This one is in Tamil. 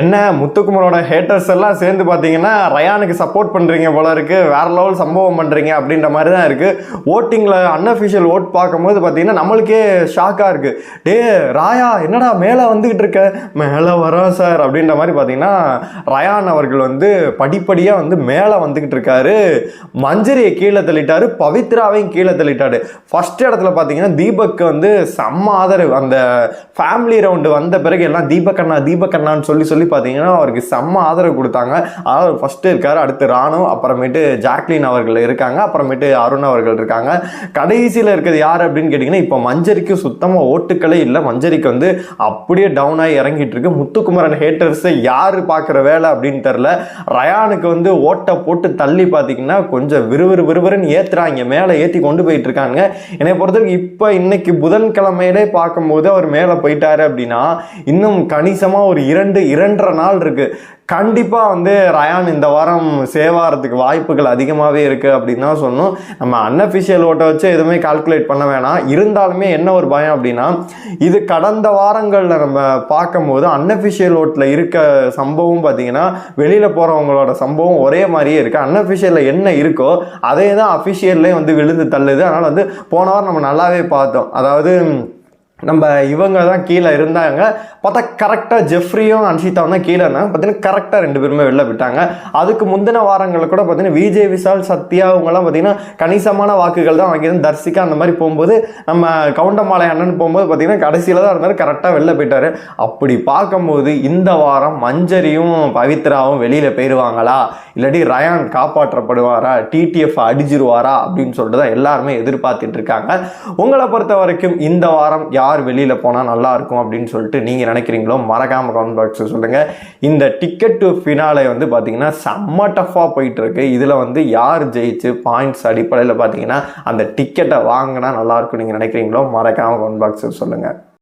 என்ன முத்துக்குமரோட ஹேட்டர்ஸ் எல்லாம் சேர்ந்து பார்த்தீங்கன்னா ரயானுக்கு சப்போர்ட் பண்ணுறீங்க போல இருக்கு, வேற லெவல் சம்பவம் பண்ணுறீங்க அப்படின்ற மாதிரி தான் இருக்குது. ஓட்டிங்கில் அன்அஃபிஷியல் ஓட் பார்க்கும்போது பார்த்தீங்கன்னா நம்மளுக்கே ஷாக்காக இருக்குது. டே ராயா என்னடா மேலே வந்துக்கிட்டு இருக்க, மேலே வரோம் சார் அப்படின்ற மாதிரி பார்த்தீங்கன்னா ரயான் அவர்கள் வந்து படிப்படியாக வந்து மேலே வந்துக்கிட்டு இருக்காரு. மஞ்சரியை கீழே தள்ளிட்டாரு, பவித்ராவையும் கீழே தள்ளிட்டாரு. ஃபர்ஸ்ட் இடத்துல பார்த்தீங்கன்னா தீபக் வந்து செம்ம ஆதரவு. அந்த ஃபேமிலி ரவுண்டு வந்த பிறகு எல்லாம் தீபக் அண்ணான்னு சொல்லி பார்த்தீங்கன்னா அவருக்கு செம்ம ஆதரவு கொடுத்தாங்க. அதாவது ஃபர்ஸ்ட் இருக்காரு, அடுத்து ராணு, அப்புறமேட்டு ஜாக்லின் அவர்கள் இருக்காங்க, அப்புறமேட்டு அருண் அவர்கள் இருக்காங்க. கடைசியில் இருக்கிறது யார் அப்படின்னு கேட்டிங்கன்னா இப்போ மஞ்சரிக்கு சுத்தமாக ஓட்டுக்களே இல்லை. மஞ்சரிக்கு வந்து அப்படியே டவுன் ஆகி இறங்கிட்டு இருக்கு. முத்துக்குமரன் ஹேட்டர்ஸை யார் பார்க்குற வேலை அப்படின்னு தெரில. ரயானுக்கு வந்து ஓட்டை போட்டு தள்ளி பார்த்தீங்கன்னா கொஞ்சம் விறுவிறுன்னு ஏற்றுறாங்க, மேலே ஏற்றி கொண்டு போயிட்டு இருக்காங்க. என்னை பொறுத்தவரைக்கும் இப்போ இன்னைக்கு புதன்கிழமையிலே பார்க்கும்போது அவர் மேலே போயிட்டாரு அப்படின்னா இன்னும் கணிசமாக ஒரு 2-2.5 நாள் இருக்கு. கண்டிப்பா வந்து ரயான் இந்த வாரம் சேவாகிறதுக்கு வாய்ப்புகள் அதிகமாகவே இருக்கு அப்படின்னு தான் சொன்னோம். நம்ம அன்அஃபிஷியல் ஓட்டை வச்சு எதுவுமே கால்குலேட் பண்ண வேணாம். இருந்தாலுமே என்ன ஒரு பயம் அப்படின்னா, இது கடந்த வாரங்களில் நம்ம பார்க்கும்போது அன்அஃபிஷியல் ஓட்டில் இருக்க சம்பவம் பார்த்தீங்கன்னா வெளியில போறவங்களோட சம்பவம் ஒரே மாதிரியே இருக்கு. அன்அஃபிஷியலில் என்ன இருக்கோ அதே தான் அஃபிஷியல்லே வந்து விழுந்து தள்ளுது. அதனால வந்து போன வாரம் நம்ம நல்லாவே பார்த்தோம். அதாவது நம்ம இவங்க தான் கீழே இருந்தாங்க, பார்த்தா கரெக்டாக ஜெஃப்ரியும் அன்ஷிதாவும் தான் கீழே இருந்தாங்க. பார்த்தீங்கன்னா கரெக்டாக 2 பேருமே வெளில விட்டாங்க. அதுக்கு முந்தின வாரங்களில் கூட பார்த்தீங்கன்னா விஜய், விஷால், சத்யா அவங்கெல்லாம் பார்த்தீங்கன்னா கணிசமான வாக்குகள் தான் வாங்கியிருந்தோம். தர்சிகா அந்த மாதிரி போகும்போது, நம்ம கவுண்டமாலை அண்ணன் போகும்போது பார்த்தீங்கன்னா கடைசியில் தான் இருந்தார், கரெக்டாக வெளில போயிட்டாரு. அப்படி பார்க்கும்போது இந்த வாரம் மஞ்சரியும் பவித்ராவும் வெளியில் போயிடுவாங்களா, இல்லாட்டி ரயான் காப்பாற்றப்படுவாரா, டிடிஎஃப் அடிச்சிருவாரா அப்படின்னு சொல்லிட்டு தான் எல்லாருமே எதிர்பார்த்துட்டு இருக்காங்க. உங்களை பொறுத்த வரைக்கும் இந்த வாரம் யார் வெளியில போனா நல்லா இருக்கும் அப்படின்னு சொல்லிட்டு நீங்க நினைக்கிறீங்களோ மறக்காம கமெண்ட் பாக்ஸ்ல சொல்லுங்க. இந்த டிக்கெட் டு ஃபினாலே வந்து பாத்தீங்கன்னா செம்ம டஃபா போயிட்டு இருக்கு. இதுல வந்து யார் ஜெயிச்சு பாயிண்ட்ஸ் அடிப்படையில் பாத்தீங்கன்னா அந்த டிக்கெட்டை வாங்கினா நல்லா இருக்கும் நீங்க நினைக்கிறீங்களோ மறக்காம கமெண்ட் பாக்ஸ்ல சொல்லுங்க.